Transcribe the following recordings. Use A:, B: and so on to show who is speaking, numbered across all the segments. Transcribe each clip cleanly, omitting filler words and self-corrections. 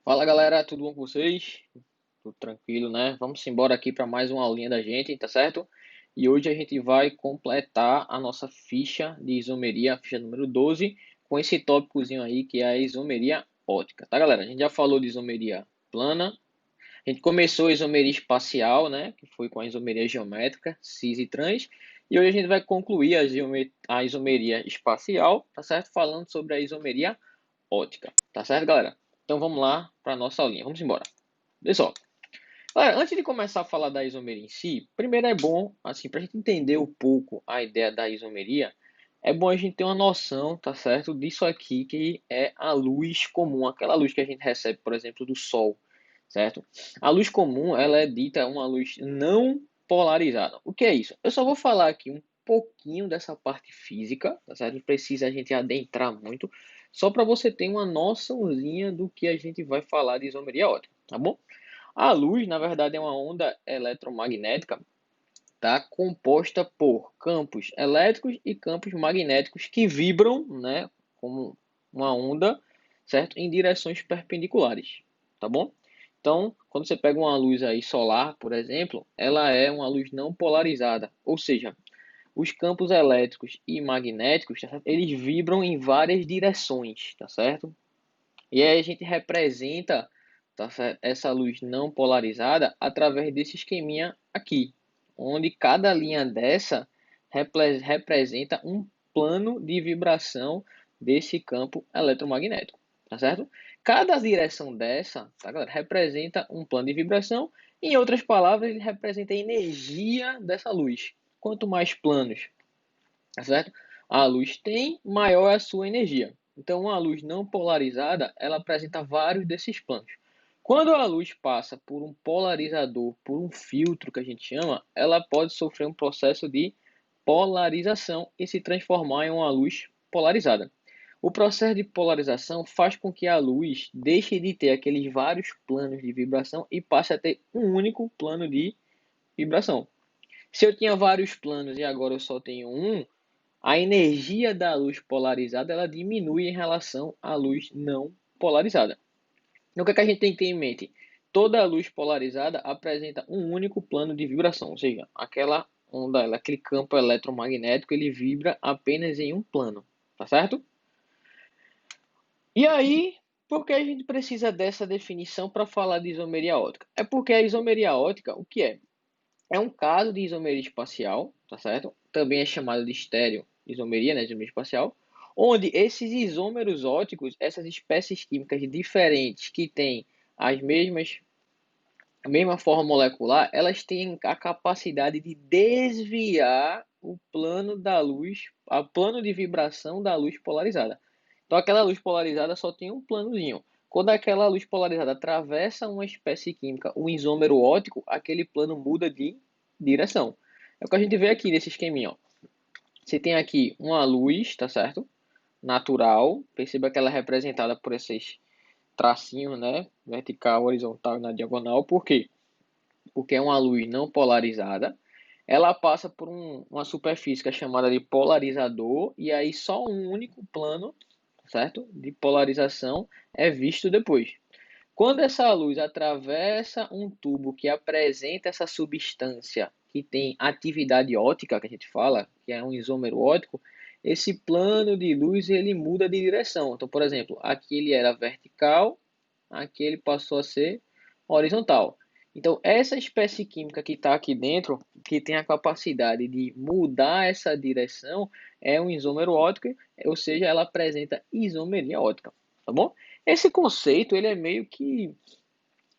A: Fala galera, tudo bom com vocês? Tudo tranquilo, né? Vamos embora aqui para mais uma aulinha da gente, tá certo? E hoje a gente vai completar a nossa ficha de isomeria, a ficha número 12, com esse tópicozinho aí que é a isomeria ótica, tá galera? A gente já falou de isomeria plana, a gente começou a isomeria espacial, né? Que foi com a isomeria geométrica, cis e trans, e hoje a gente vai concluir a isomeria espacial, tá certo? Falando sobre a isomeria ótica, tá certo, galera? Então vamos lá para a nossa aulinha, vamos embora. Pessoal, galera, antes de começar a falar da isomeria em si, primeiro é bom, assim, para a gente entender um pouco a ideia da isomeria, é bom a gente ter uma noção, tá certo, disso aqui que é a luz comum, aquela luz que a gente recebe, por exemplo, do Sol, certo? A luz comum, ela é dita uma luz não polarizada. O que é isso? Eu só vou falar aqui um pouquinho dessa parte física, tá certo? Não precisa a gente adentrar muito, só para você ter uma noçãozinha do que a gente vai falar de isomeria ótica, tá bom? A luz, na verdade, é uma onda eletromagnética, tá? Composta por campos elétricos e campos magnéticos que vibram, né? Como uma onda, certo? Em direções perpendiculares, tá bom? Então, quando você pega uma luz aí solar, por exemplo, ela é uma luz não polarizada, ou seja, os campos elétricos e magnéticos, tá certo? Eles vibram em várias direções, tá certo? E aí a gente representa, tá certo, essa luz não polarizada através desse esqueminha aqui, onde cada linha dessa representa um plano de vibração desse campo eletromagnético, tá certo? Cada direção dessa, tá, galera, representa um plano de vibração. Em outras palavras, ele representa a energia dessa luz. Quanto mais planos, tá certo? A luz tem, maior é a sua energia. Então, uma luz não polarizada, ela apresenta vários desses planos. Quando a luz passa por um polarizador, por um filtro que a gente chama, ela pode sofrer um processo de polarização e se transformar em uma luz polarizada. O processo de polarização faz com que a luz deixe de ter aqueles vários planos de vibração e passe a ter um único plano de vibração. Se eu tinha vários planos e agora eu só tenho um, a energia da luz polarizada ela diminui em relação à luz não polarizada. Então, o que, é que a gente tem que ter em mente? Toda luz polarizada apresenta um único plano de vibração, ou seja, aquela onda, aquele campo eletromagnético, ele vibra apenas em um plano, tá certo? E aí, por que a gente precisa dessa definição para falar de isomeria ótica? É porque a isomeria ótica, o que é? É um caso de isomeria espacial, tá certo? Também é chamado de estéreo isomeria, né, isomeria espacial, onde esses isômeros óticos, essas espécies químicas diferentes que têm as mesmas a mesma forma molecular, elas têm a capacidade de desviar o plano da luz, o plano de vibração da luz polarizada. Então, aquela luz polarizada só tem um planozinho. Quando aquela luz polarizada atravessa uma espécie química, um isômero óptico, aquele plano muda de direção. É o que a gente vê aqui nesse esqueminha. Ó. Você tem aqui uma luz, tá certo? Natural. Perceba que ela é representada por esses tracinhos, né? Vertical, horizontal e na diagonal. Por quê? Porque é uma luz não polarizada. Ela passa por uma superfície que é chamada de polarizador, e aí só um único plano, certo? De polarização é visto depois. Quando essa luz atravessa um tubo que apresenta essa substância que tem atividade óptica, que a gente fala, que é um isômero óptico, esse plano de luz ele muda de direção. Então, por exemplo, aqui ele era vertical, aqui ele passou a ser horizontal. Então, essa espécie química que está aqui dentro, que tem a capacidade de mudar essa direção, é um isômero óptico, ou seja, ela apresenta isomeria óptica, tá bom? Esse conceito, ele é meio que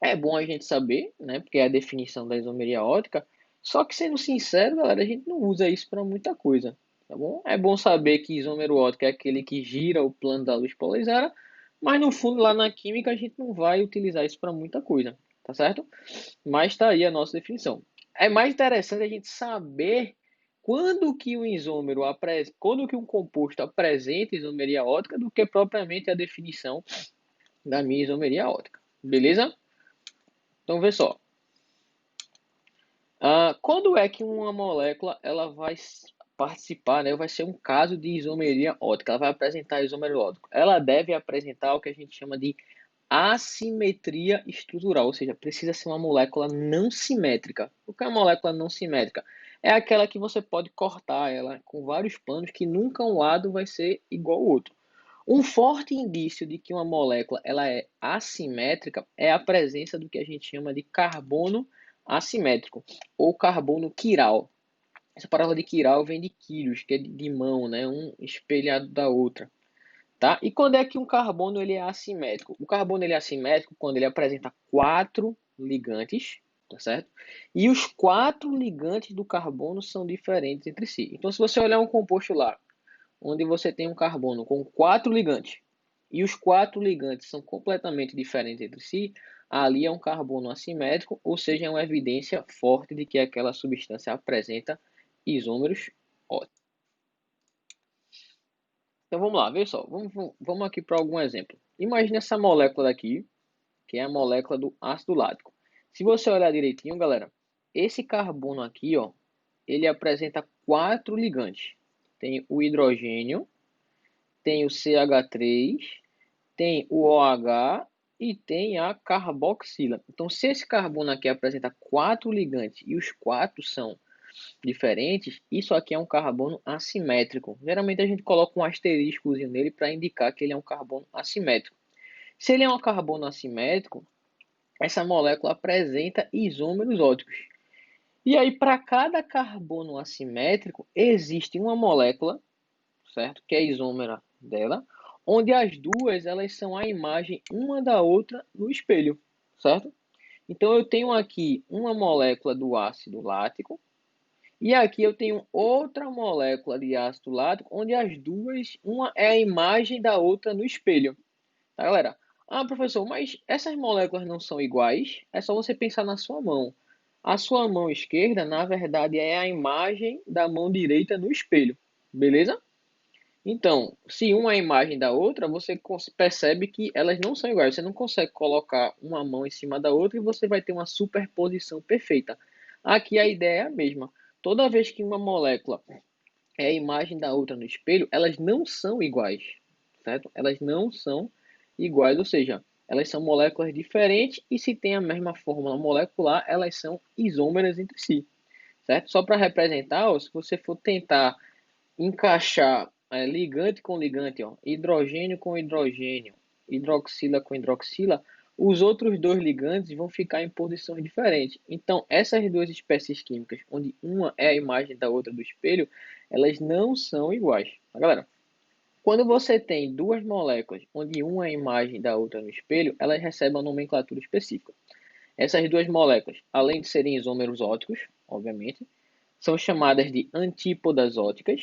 A: é bom a gente saber, né? Porque é a definição da isomeria óptica. Só que, sendo sincero, galera, a gente não usa isso para muita coisa, tá bom? É bom saber que isômero óptico é aquele que gira o plano da luz polarizada, mas no fundo, lá na química, a gente não vai utilizar isso para muita coisa, tá certo? Mas está aí a nossa definição. É mais interessante a gente saber quando que quando que um composto apresenta isomeria óptica do que propriamente a definição da minha isomeria óptica. Beleza? Então, vê só. Quando é que uma molécula ela vai participar, né? Vai ser um caso de isomeria óptica. Ela vai apresentar isômero óptico. Ela deve apresentar o que a gente chama de assimetria estrutural, ou seja, precisa ser uma molécula não simétrica. O que é uma molécula não simétrica? É aquela que você pode cortar ela com vários planos que nunca um lado vai ser igual ao outro. Um forte indício de que uma molécula ela é assimétrica é a presença do que a gente chama de carbono assimétrico ou carbono quiral. Essa palavra de quiral vem de quilos, que é de mão, né? Um espelhado da outra. Tá? E quando é que um carbono ele é assimétrico? O carbono ele é assimétrico quando ele apresenta quatro ligantes, tá certo? E os quatro ligantes do carbono são diferentes entre si. Então, se você olhar um composto lá, onde você tem um carbono com quatro ligantes, e os quatro ligantes são completamente diferentes entre si, ali é um carbono assimétrico, ou seja, é uma evidência forte de que aquela substância apresenta isômeros ótimos. Então vamos lá, veja só, vamos aqui para algum exemplo. Imagine essa molécula daqui, que é a molécula do ácido lático. Se você olhar direitinho, galera, esse carbono aqui, ó, ele apresenta quatro ligantes. Tem o hidrogênio, tem o CH3, tem o OH e tem a carboxila. Então, se esse carbono aqui apresenta quatro ligantes e os quatro são diferentes, isso aqui é um carbono assimétrico. Geralmente a gente coloca um asteriscozinho nele para indicar que ele é um carbono assimétrico. Se ele é um carbono assimétrico, essa molécula apresenta isômeros óticos. E aí, para cada carbono assimétrico, existe uma molécula, certo? Que é a isômera dela, onde as duas elas são a imagem uma da outra no espelho, certo? Então eu tenho aqui uma molécula do ácido lático e aqui eu tenho outra molécula de ácido lático, onde as duas, uma é a imagem da outra no espelho. Tá, galera? Ah, professor, mas essas moléculas não são iguais? É só você pensar na sua mão. A sua mão esquerda, na verdade, é a imagem da mão direita no espelho. Beleza? Então, se uma é a imagem da outra, você percebe que elas não são iguais. Você não consegue colocar uma mão em cima da outra e você vai ter uma superposição perfeita. Aqui a ideia é a mesma. Toda vez que uma molécula é a imagem da outra no espelho, elas não são iguais, certo? Elas não são iguais, ou seja, elas são moléculas diferentes e se tem a mesma fórmula molecular, elas são isômeras entre si, certo? Só para representar, ó, se você for tentar encaixar ligante com ligante, ó, hidrogênio com hidrogênio, hidroxila com hidroxila, os outros dois ligantes vão ficar em posições diferentes. Então, essas duas espécies químicas, onde uma é a imagem da outra do espelho, elas não são iguais. Tá, galera? Quando você tem duas moléculas, onde uma é a imagem da outra no espelho, elas recebem uma nomenclatura específica. Essas duas moléculas, além de serem isômeros óticos, obviamente, são chamadas de antípodas óticas,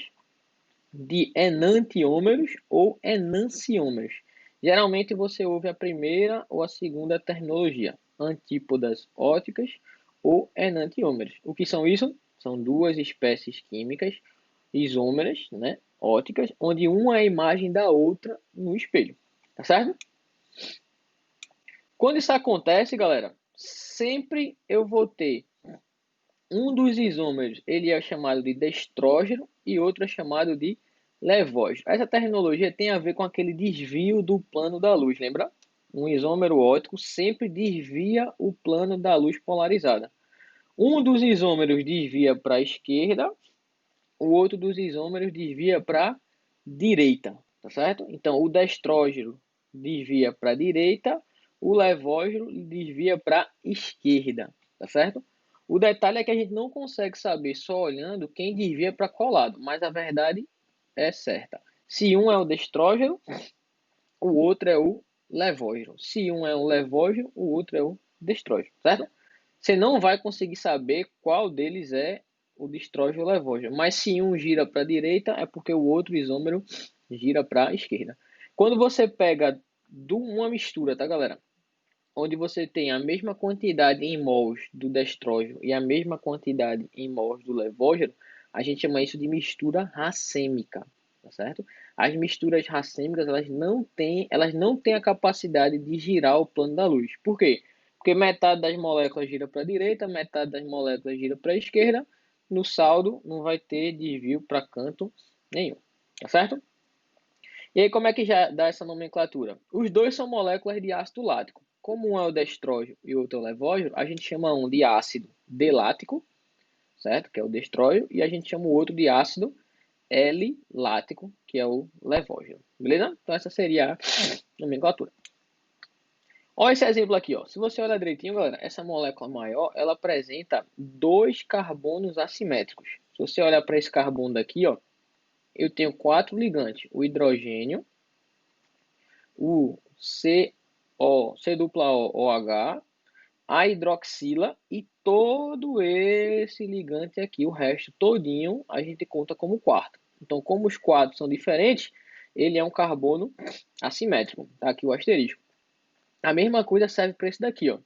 A: de enantiômeros ou enanciômeros. Geralmente você ouve a primeira ou a segunda terminologia, antípodas óticas ou enantiômeros. O que são isso? São duas espécies químicas isômeras, né, óticas, onde uma é a imagem da outra no espelho. Tá certo? Quando isso acontece, galera, sempre eu vou ter um dos isômeros, ele é chamado de destrógeno e outro é chamado de levógeno. Essa terminologia tem a ver com aquele desvio do plano da luz, lembra? Um isômero óptico sempre desvia o plano da luz polarizada. Um dos isômeros desvia para a esquerda, o outro dos isômeros desvia para a direita, tá certo? Então, o destrógeno desvia para a direita, o levógeno desvia para a esquerda, tá certo? O detalhe é que a gente não consegue saber só olhando quem desvia para qual lado, mas a verdade é certa. Se um é o destrógeno, o outro é o levógeno. Se um é o levógeno, o outro é o destrógeno, certo? Você não vai conseguir saber qual deles é o destrógeno ou levógeno, mas se um gira para a direita, é porque o outro isômero gira para a esquerda. Quando você pega uma mistura, tá, galera? Onde você tem a mesma quantidade em mols do destrógeno e a mesma quantidade em mols do levógeno, a gente chama isso de mistura racêmica, tá certo? As misturas racêmicas, elas não têm a capacidade de girar o plano da luz. Por quê? Porque metade das moléculas gira para a direita, metade das moléculas gira para a esquerda. No saldo, não vai ter desvio para canto nenhum, tá certo? E aí, como é que já dá essa nomenclatura? Os dois são moléculas de ácido lático. Como um é o destrógeno e o outro é o levógeno, a gente chama um de ácido delático, certo? Que é o destrógeno, e a gente chama o outro de ácido L-lático, que é o levógeno. Beleza? Então essa seria a nomenclatura. Olha esse exemplo aqui, ó. Se você olhar direitinho, galera, essa molécula maior, ela apresenta dois carbonos assimétricos. Se você olhar para esse carbono daqui, ó, eu tenho 4 ligantes. O hidrogênio, o C-O-OH, a hidroxila e todo esse ligante aqui, o resto todinho, a gente conta como quarto. Então, como os quatro são diferentes, ele é um carbono assimétrico. Tá aqui o asterisco. A mesma coisa serve para esse daqui, ó.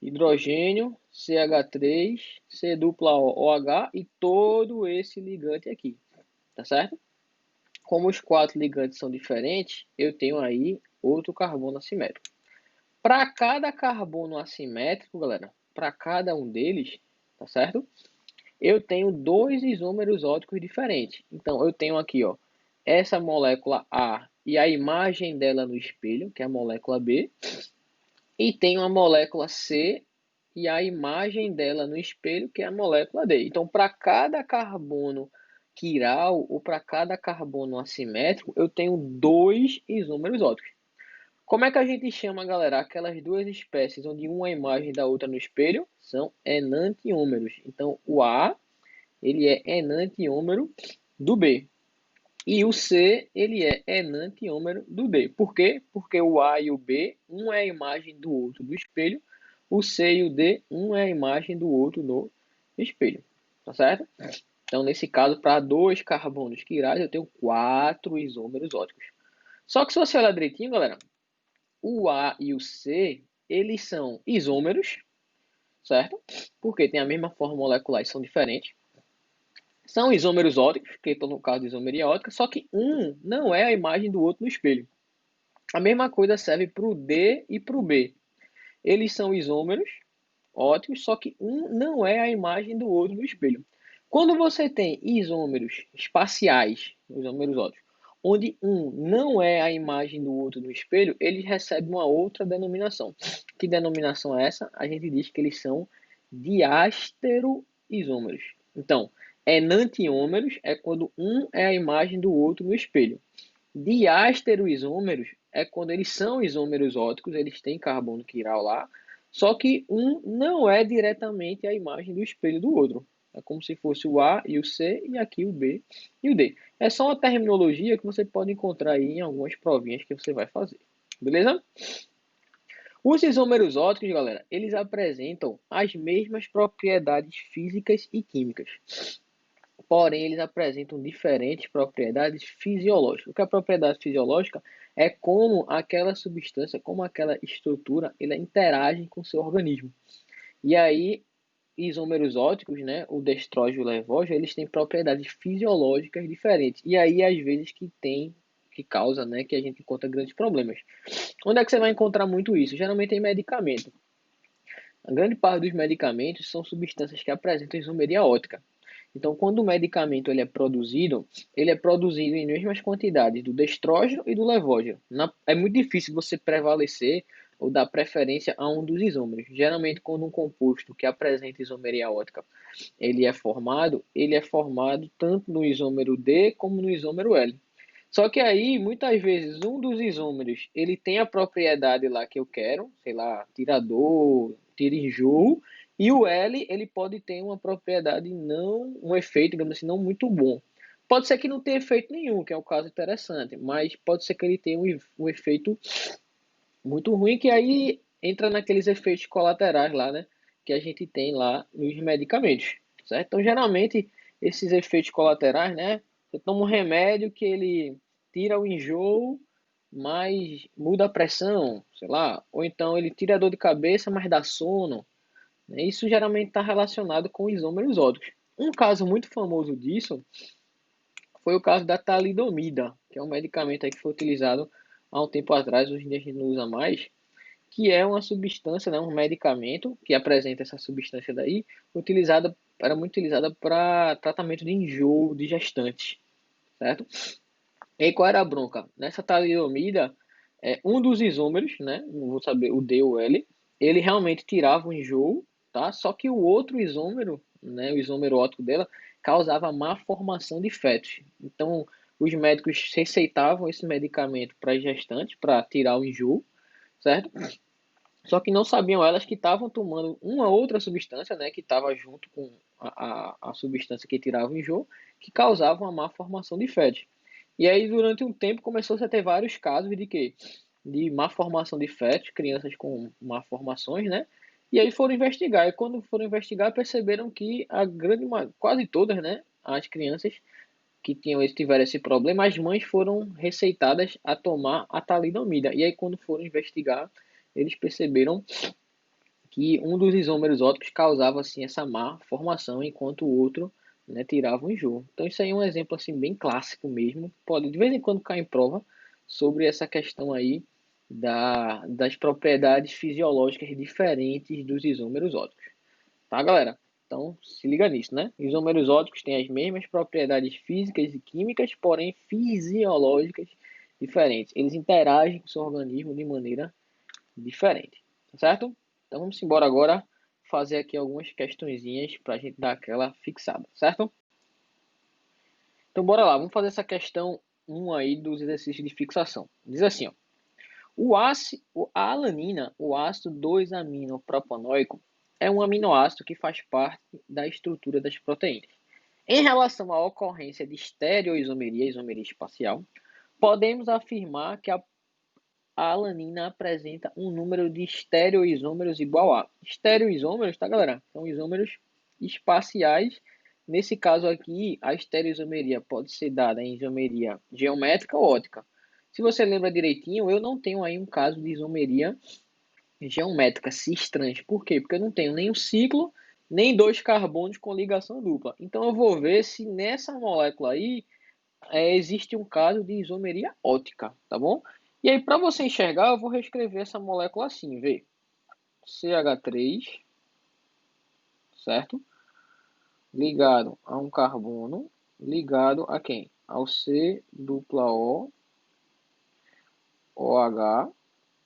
A: Hidrogênio, CH3, C-OH e todo esse ligante aqui, tá certo? Como os quatro ligantes são diferentes, eu tenho aí outro carbono assimétrico. Para cada carbono assimétrico, galera, para cada um deles, tá certo? Eu tenho dois isômeros óticos diferentes. Então, eu tenho aqui, ó, essa molécula A e a imagem dela no espelho, que é a molécula B, e tenho a molécula C e a imagem dela no espelho, que é a molécula D. Então, para cada carbono quiral ou para cada carbono assimétrico, eu tenho dois isômeros óticos. Como é que a gente chama, galera, aquelas duas espécies onde uma é a imagem da outra no espelho? São enantiômeros. Então, o A, ele é enantiômero do B. E o C, ele é enantiômero do D. Por quê? Porque o A e o B, um é a imagem do outro do espelho. O C e o D, um é a imagem do outro no espelho. Tá certo? Então, nesse caso, para dois carbonos quirais, eu tenho 4 isômeros óticos. Só que se você olhar direitinho, galera, o A e o C, eles são isômeros, certo? Porque tem a mesma forma molecular e são diferentes. São isômeros óticos, que estou no caso de isomeria ótica, só que um não é a imagem do outro no espelho. A mesma coisa serve para o D e para o B. Eles são isômeros óticos, só que um não é a imagem do outro no espelho. Quando você tem isômeros espaciais, isômeros óticos, onde um não é a imagem do outro no espelho, eles recebem uma outra denominação. Que denominação é essa? A gente diz que eles são diastereoisômeros. Então, enantiômeros é quando um é a imagem do outro no espelho. Diastereoisômeros é quando eles são isômeros óticos, eles têm carbono quiral lá, só que um não é diretamente a imagem do espelho do outro. É como se fosse o A e o C, e aqui o B e o D. É só uma terminologia que você pode encontrar aí em algumas provinhas que você vai fazer. Beleza? Os isômeros óticos, galera, eles apresentam as mesmas propriedades físicas e químicas. Porém, eles apresentam diferentes propriedades fisiológicas. O que é a propriedade fisiológica é como aquela substância, como aquela estrutura, ela interage com o seu organismo. E aí, isômeros óticos, né, o destrógeno e o levógeno, eles têm propriedades fisiológicas diferentes. E aí, às vezes, que causa, né, que a gente encontra grandes problemas. Onde é que você vai encontrar muito isso? Geralmente em medicamento. A grande parte dos medicamentos são substâncias que apresentam isomeria ótica. Então, quando o medicamento ele é produzido em mesmas quantidades do destrógeno e do levógeno. É muito difícil você prevalecer ou dar preferência a um dos isômeros. Geralmente, quando um composto que apresenta isomeria ótica ele é formado tanto no isômero D como no isômero L. Só que aí, muitas vezes, um dos isômeros, ele tem a propriedade lá que eu quero, sei lá, tirador, tira enjoo, e o L, ele pode ter uma propriedade não, um efeito, digamos assim, não muito bom. Pode ser que não tenha efeito nenhum, que é um caso interessante, mas pode ser que ele tenha um efeito muito ruim, que aí entra naqueles efeitos colaterais lá, né, que a gente tem lá nos medicamentos, certo? Então, geralmente, esses efeitos colaterais, né, você toma um remédio que ele tira o enjoo, mas muda a pressão, sei lá, ou então ele tira a dor de cabeça, mas dá sono, né? Isso geralmente está relacionado com isômeros óticos. Um caso muito famoso disso foi o caso da talidomida, que é um medicamento aí que foi utilizado há um tempo atrás, hoje em dia a gente não usa mais, que é uma substância, né, um medicamento que apresenta essa substância daí, era muito utilizada para tratamento de enjoo de gestantes, certo? E aí, qual era a bronca? Nessa talidomida, um dos isômeros, né? Não vou saber o D ou L, ele realmente tirava o enjoo, tá? Só que o outro isômero, né? O isômero óptico dela, causava má formação de fetos. Então, os médicos receitavam esse medicamento para as gestantes, para tirar o enjoo, certo? Só que não sabiam elas que estavam tomando uma outra substância, né? Que estava junto com a substância que tirava o enjoo, que causava uma má formação de fetos. E aí, durante um tempo, começou-se a ter vários casos de quê? De má formação de fetos, crianças com má formações, né? E aí foram investigar. E quando foram investigar, perceberam que quase todas, né? As crianças que tiveram esse problema, as mães foram receitadas a tomar a talidomida. E aí, quando foram investigar, eles perceberam que um dos isômeros ópticos causava assim essa má formação, enquanto o outro, né, tirava o enjoo. Então isso aí é um exemplo assim bem clássico mesmo. Pode de vez em quando cair em prova sobre essa questão aí das propriedades fisiológicas diferentes dos isômeros ópticos. Tá, galera? Então se liga nisso, né? Isômeros ópticos têm as mesmas propriedades físicas e químicas, porém fisiológicas diferentes. Eles interagem com o seu organismo de maneira diferente, tá certo? Então vamos embora agora fazer aqui algumas questõezinhas para a gente dar aquela fixada, certo? Então bora lá, vamos fazer essa questão 1 aí dos exercícios de fixação. Diz assim, ó, a alanina, o ácido 2-aminopropanóico, é um aminoácido que faz parte da estrutura das proteínas. Em relação à ocorrência de estereoisomeria, isomeria espacial, podemos afirmar que a alanina apresenta um número de estereoisômeros igual a. Estereoisômeros, tá, galera? São isômeros espaciais. Nesse caso aqui, a estereoisomeria pode ser dada em isomeria geométrica ou ótica. Se você lembra direitinho, eu não tenho aí um caso de isomeria geométrica cis-trans. Por quê? Porque eu não tenho nem um ciclo, nem dois carbonos com ligação dupla. Então eu vou ver se nessa molécula aí existe um caso de isomeria ótica, tá bom? E aí, para você enxergar, eu vou reescrever essa molécula assim, vê? CH3, certo? Ligado a um carbono, ligado a quem? Ao C dupla O, OH.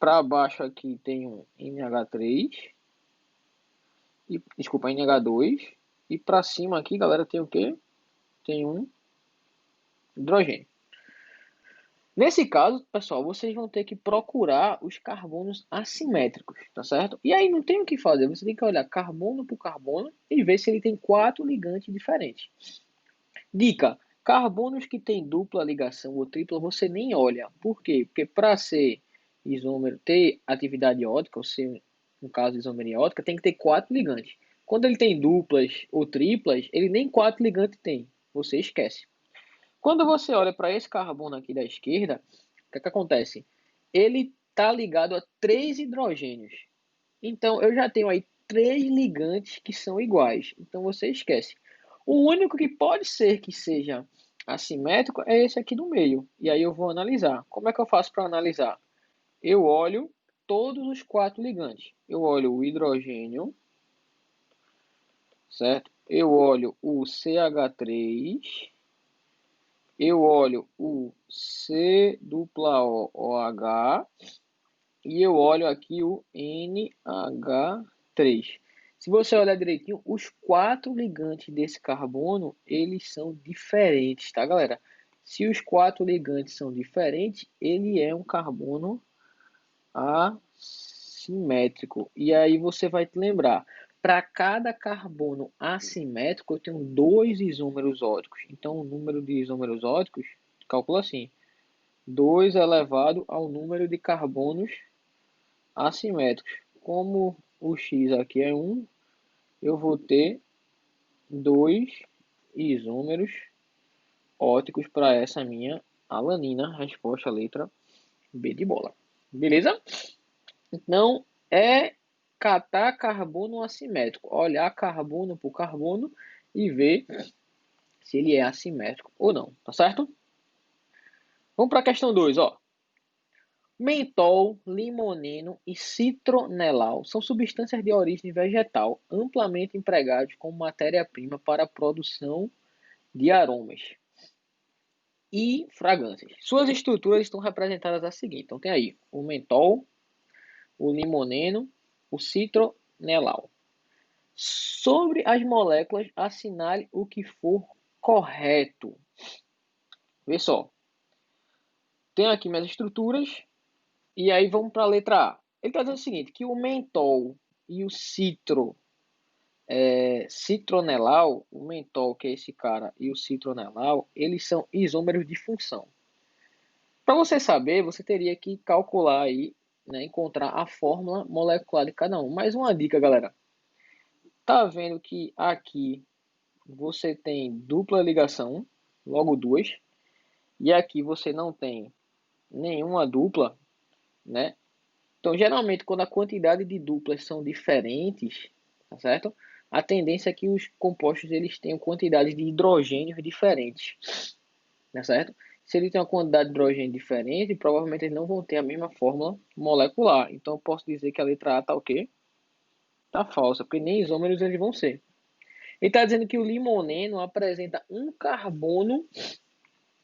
A: Para baixo aqui tem um NH3, desculpa, NH2. E para cima aqui, galera, tem o quê? Tem um hidrogênio. Nesse caso, pessoal, vocês vão ter que procurar os carbonos assimétricos, tá certo? E aí não tem o que fazer, você tem que olhar carbono por carbono e ver se ele tem 4 ligantes diferentes. Dica: carbonos que têm dupla ligação ou tripla você nem olha. Por quê? Porque para ser isômero, ter atividade ótica, ou ser um caso de isomeria ótica, tem que ter 4 ligantes. Quando ele tem duplas ou triplas, ele nem 4 ligantes tem. Você esquece. Quando você olha para esse carbono aqui da esquerda, o que acontece? Ele está ligado a 3 hidrogênios. Então, eu já tenho aí 3 ligantes que são iguais. Então, você esquece. O único que pode ser que seja assimétrico é esse aqui do meio. E aí eu vou analisar. Como é que eu faço para analisar? Eu olho todos os 4 ligantes. Eu olho o hidrogênio, certo? Eu olho o CH3. Eu olho o C dupla O, OH e eu olho aqui o NH3. Se você olhar direitinho, os 4 ligantes desse carbono, eles são diferentes, tá, galera? Se os 4 ligantes são diferentes, ele é um carbono assimétrico. E aí você vai te lembrar, para cada carbono assimétrico, eu tenho 2 isômeros óticos. Então, o número de isômeros óticos, calcula assim, 2 elevado ao número de carbonos assimétricos. Como o x aqui é 1, eu vou ter 2 isômeros óticos para essa minha alanina. Resposta, letra B de bola. Beleza? Então, é catar carbono assimétrico. Olhar carbono por carbono e ver se ele é assimétrico ou não. Tá certo? Vamos para a questão 2, ó. Mentol, limoneno e citronelal são substâncias de origem vegetal amplamente empregadas como matéria-prima para a produção de aromas. e fragrâncias. Suas estruturas estão representadas a seguinte. Então tem aí o mentol, o limoneno, o citronelal. Sobre as moléculas, assinale o que for correto. Vê só. Tem aqui minhas estruturas. E aí vamos para a letra A. Ele está dizendo o seguinte, que o mentol e o citronelal, o mentol, que é esse cara, e o citronelal, eles são isômeros de função. Para você saber, você teria que calcular aí, né, encontrar a fórmula molecular de cada um. Mais uma dica, galera. Tá vendo que aqui você tem dupla ligação, logo duas, e aqui você não tem nenhuma dupla, né? Então, geralmente, quando a quantidade de duplas são diferentes, tá certo? A tendência é que os compostos eles tenham quantidades de hidrogênios diferentes, tá certo? Se ele tem uma quantidade de hidrogênio diferente, provavelmente eles não vão ter a mesma fórmula molecular. Então, eu posso dizer que a letra A está o quê? Está falsa, porque nem isômeros eles vão ser. Ele está dizendo que o limoneno apresenta um carbono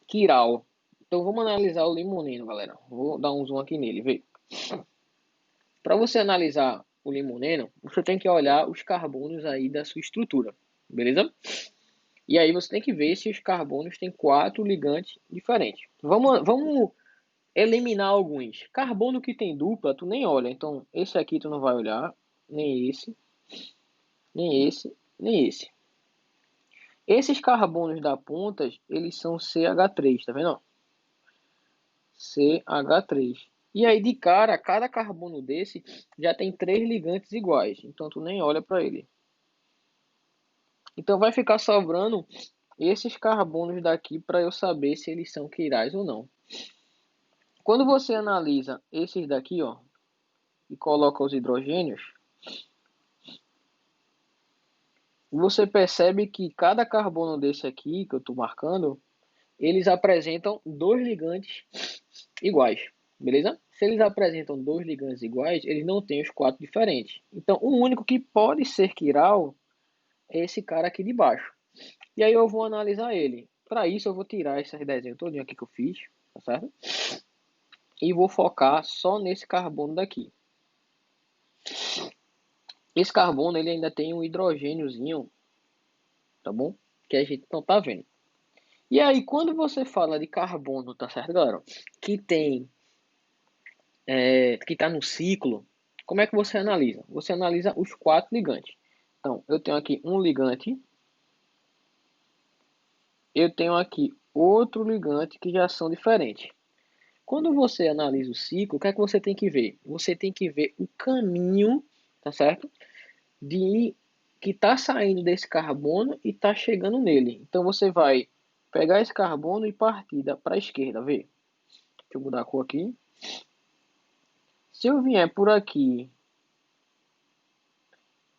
A: quiral. Então, vamos analisar o limoneno, galera. Vou dar um zoom aqui nele, vê. Para você analisar o limoneno, você tem que olhar os carbonos aí da sua estrutura, beleza? E aí você tem que ver se os carbonos têm 4 ligantes diferentes. Vamos eliminar alguns. Carbono que tem dupla, tu nem olha. Então, esse aqui tu não vai olhar, nem esse, nem esse, nem esse. Esses carbonos da ponta, eles são CH3, tá vendo? CH3. E aí, de cara, cada carbono desse já tem 3 ligantes iguais. Então, tu nem olha para ele. Então, vai ficar sobrando esses carbonos daqui para eu saber se eles são quirais ou não. Quando você analisa esses daqui, ó, e coloca os hidrogênios, você percebe que cada carbono desse aqui, que eu estou marcando, eles apresentam 2 ligantes iguais, beleza? Se eles apresentam 2 ligantes iguais, eles não têm os 4 diferentes. Então, o único que pode ser quiral é esse cara aqui de baixo. E aí eu vou analisar ele. Para isso, eu vou tirar esses desenhos todinho aqui que eu fiz, tá certo? E vou focar só nesse carbono daqui. Esse carbono ele ainda tem um hidrogêniozinho, tá bom? Que a gente não tá vendo. E aí, quando você fala de carbono, tá certo, galera? Que tem, que tá no ciclo, como é que você analisa? Você analisa os 4 ligantes. Então, eu tenho aqui um ligante, eu tenho aqui outro ligante que já são diferentes. Quando você analisa o ciclo, o que é que você tem que ver? Você tem que ver o caminho, tá certo? De que está saindo desse carbono e está chegando nele. Então você vai pegar esse carbono e partir para a esquerda, vê? Deixa eu mudar a cor aqui. Se eu vier por aqui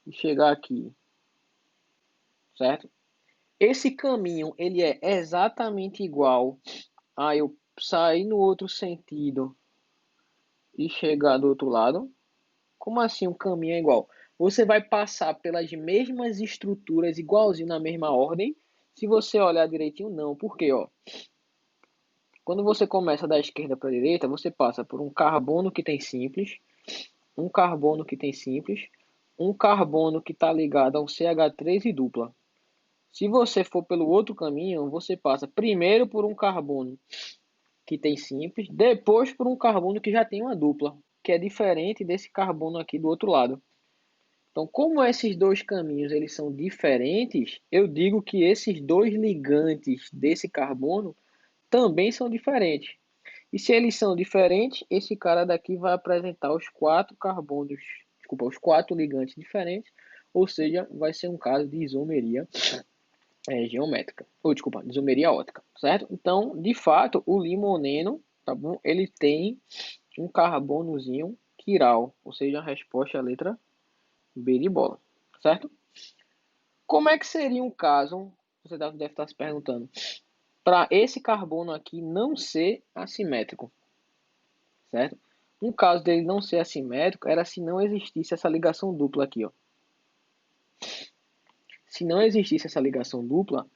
A: e chegar aqui, certo? Esse caminho ele é exatamente igual a eu sair no outro sentido e chegar do outro lado. Como assim o caminho é igual? Você vai passar pelas mesmas estruturas igualzinho na mesma ordem. Se você olhar direitinho, não. Por quê? Ó, quando você começa da esquerda para a direita, você passa por um carbono que tem simples, um carbono que tem simples, um carbono que está ligado a um CH3 e dupla. Se você for pelo outro caminho, você passa primeiro por um carbono que tem simples, depois por um carbono que já tem uma dupla, que é diferente desse carbono aqui do outro lado. Então, como esses dois caminhos eles são diferentes, eu digo que esses dois ligantes desse carbono também são diferentes. E se eles são diferentes, esse cara daqui vai apresentar os 4 carbonos, desculpa, os 4 ligantes diferentes, ou seja, vai ser um caso de isomeria geométrica, ou desculpa, de isomeria ótica, certo? Então, de fato, o limoneno, tá bom? Ele tem um carbonozinho quiral, ou seja, a resposta é a letra B de bola, certo? Como é que seria um caso, você deve estar se perguntando, para esse carbono aqui não ser assimétrico, certo? Um caso dele não ser assimétrico era se não existisse essa ligação dupla aqui, ó. Se não existisse essa ligação dupla,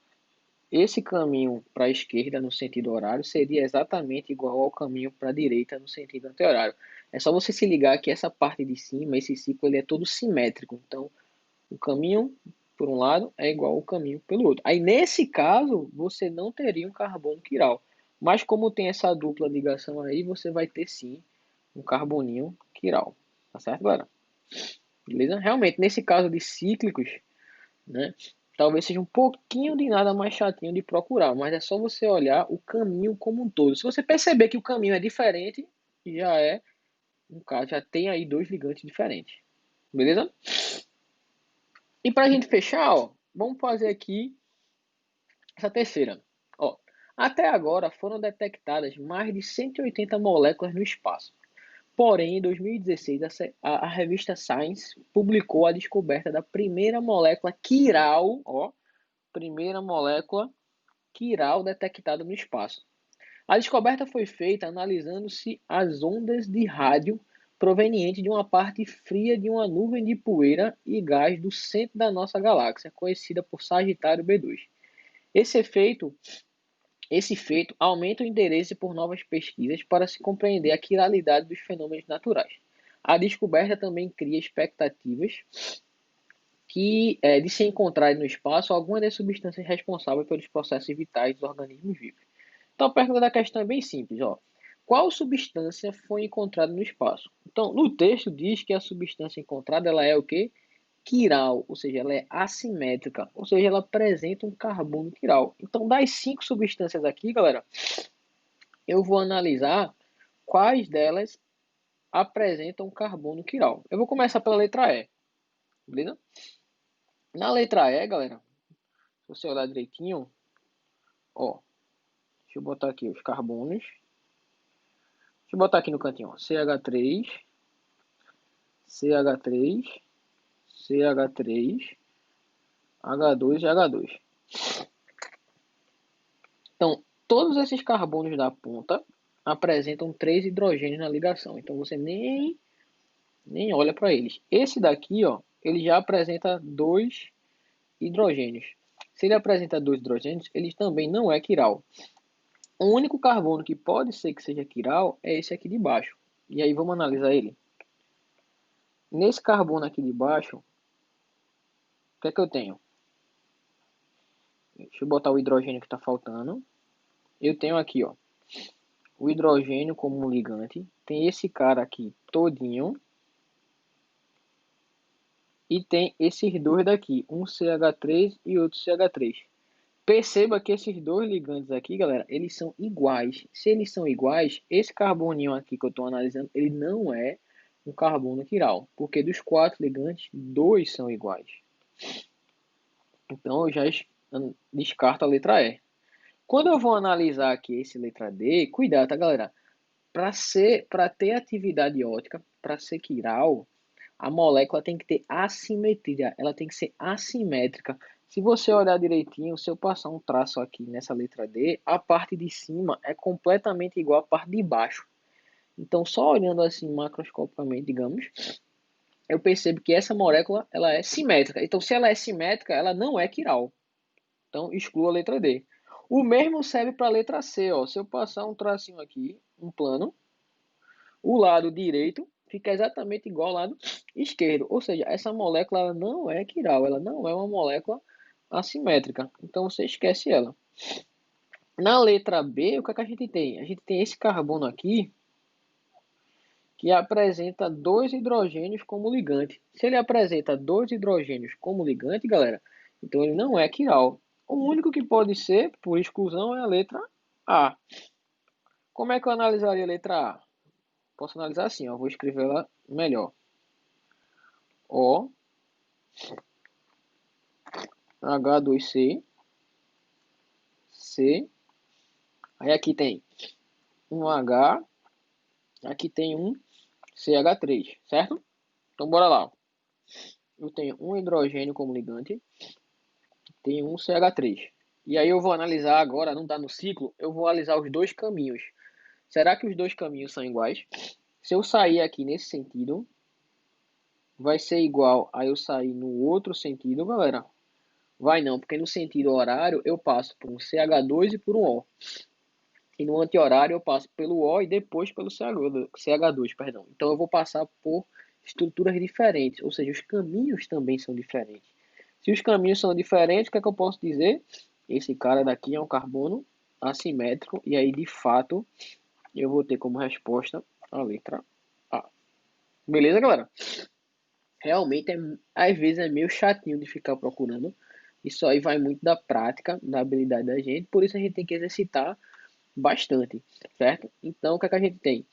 A: esse caminho para a esquerda no sentido horário seria exatamente igual ao caminho para a direita no sentido anti-horário. É só você se ligar que essa parte de cima, esse ciclo, ele é todo simétrico. Então, o caminho por um lado é igual ao caminho pelo outro. Aí, nesse caso, você não teria um carbono quiral. Mas como tem essa dupla ligação aí, você vai ter sim um carboninho quiral. Tá certo, galera? Beleza? Realmente, nesse caso de cíclicos, né? Talvez seja um pouquinho de nada mais chatinho de procurar, mas é só você olhar o caminho como um todo. Se você perceber que o caminho é diferente, já é um caso, já tem aí dois ligantes diferentes. Beleza? E para a gente fechar, ó, vamos fazer aqui essa terceira. Ó, até agora foram detectadas mais de 180 moléculas no espaço. Porém, em 2016, a revista Science publicou a descoberta da primeira molécula quiral, ó, primeira molécula quiral detectada no espaço. A descoberta foi feita analisando-se as ondas de rádio provenientes de uma parte fria de uma nuvem de poeira e gás do centro da nossa galáxia, conhecida por Sagitário B2. Esse efeito, esse feito aumenta o interesse por novas pesquisas para se compreender a quiralidade dos fenômenos naturais. A descoberta também cria expectativas de se encontrar no espaço algumas das substâncias responsáveis pelos processos vitais dos organismos vivos. Então, a pergunta da questão é bem simples, ó. Qual substância foi encontrada no espaço? Então, no texto diz que a substância encontrada ela é o quê? Quiral, ou seja, ela é assimétrica, ou seja, ela apresenta um carbono quiral. Então, das 5 substâncias aqui, galera, eu vou analisar quais delas apresentam carbono quiral. Eu vou começar pela letra E, beleza? Na letra E, galera, se você olhar direitinho, ó, deixa eu botar aqui os carbonos. Deixa eu botar aqui no cantinho, ó, CH3, CH3, CH3, H2 e H2. Então, todos esses carbonos da ponta apresentam 3 hidrogênios na ligação. Então, você nem olha para eles. Esse daqui, ó, ele já apresenta 2 hidrogênios. Se ele apresenta 2 hidrogênios, ele também não é quiral. O único carbono que pode ser que seja quiral é esse aqui de baixo. E aí, vamos analisar ele. Nesse carbono aqui de baixo, o que é que eu tenho? Deixa eu botar o hidrogênio que está faltando. Eu tenho aqui, ó, o hidrogênio como ligante. Tem esse cara aqui todinho. E tem esses dois daqui, um CH3 e outro CH3. Perceba que esses dois ligantes aqui, galera, eles são iguais. Se eles são iguais, esse carboninho aqui que eu estou analisando, ele não é um carbono quiral. Porque dos 4 ligantes, 2 são iguais. Então, eu já descarto a letra E. Quando eu vou analisar aqui esse letra D, cuidado, tá, galera? Para ter atividade ótica, para ser quiral, a molécula tem que ter assimetria, ela tem que ser assimétrica. Se você olhar direitinho, se eu passar um traço aqui nessa letra D, a parte de cima é completamente igual à parte de baixo. Então, só olhando assim macroscopicamente, digamos, eu percebo que essa molécula ela é simétrica. Então, se ela é simétrica, ela não é quiral. Então, exclua a letra D. O mesmo serve para a letra C. Ó. Se eu passar um tracinho aqui, um plano, o lado direito fica exatamente igual ao lado esquerdo. Ou seja, essa molécula ela não é quiral, ela não é uma molécula assimétrica. Então, você esquece ela. Na letra B, o que é que a gente tem? A gente tem esse carbono aqui, que apresenta 2 hidrogênios como ligante. Se ele apresenta 2 hidrogênios como ligante, galera, então ele não é quiral. O único que pode ser, por exclusão, é a letra A. Como é que eu analisaria a letra A? Posso analisar assim, ó, vou escrever ela melhor. O, H2C, C. Aí aqui tem um H, aqui tem um CH3, certo? Então bora lá. Eu tenho um hidrogênio como ligante, tenho um CH3. E aí eu vou analisar agora, não está no ciclo, eu vou analisar os dois caminhos. Será que os dois caminhos são iguais? Se eu sair aqui nesse sentido, vai ser igual a eu sair no outro sentido, galera. Vai não, porque no sentido horário eu passo por um CH2 e por um O. E no anti-horário eu passo pelo O e depois pelo CH2, perdão. Então eu vou passar por estruturas diferentes, ou seja, os caminhos também são diferentes. Se os caminhos são diferentes, o que é que eu posso dizer? Esse cara daqui é um carbono assimétrico e aí de fato eu vou ter como resposta a letra A. Beleza, galera? Realmente, às vezes é meio chatinho de ficar procurando. Isso aí vai muito da prática, da habilidade da gente, por isso a gente tem que exercitar bastante, certo? Então, o que é que a gente tem?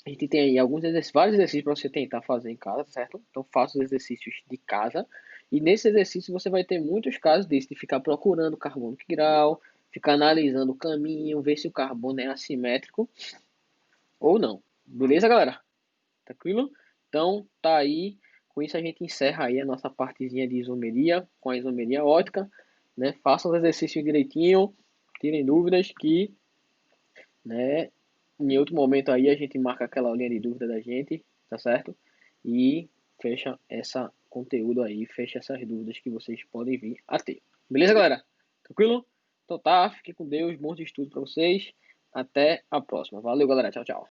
A: A gente tem aí alguns exercícios, vários exercícios para você tentar fazer em casa, certo? Então, faça os exercícios de casa. E nesse exercício você vai ter muitos casos desses, de ficar procurando carbono que grau, ficar analisando o caminho, ver se o carbono é assimétrico ou não. Beleza, galera? Tranquilo? Então, tá aí. Com isso a gente encerra aí a nossa partezinha de isomeria, com a isomeria ótica, né? Façam os exercícios direitinho, tirem dúvidas que, né, em outro momento aí a gente marca aquela linha de dúvida da gente, tá certo? E fecha essa conteúdo aí, fecha essas dúvidas que vocês podem vir a ter. Beleza, galera? Tranquilo? Então tá, fique com Deus, bons estudos para vocês. Até a próxima. Valeu, galera. Tchau, tchau.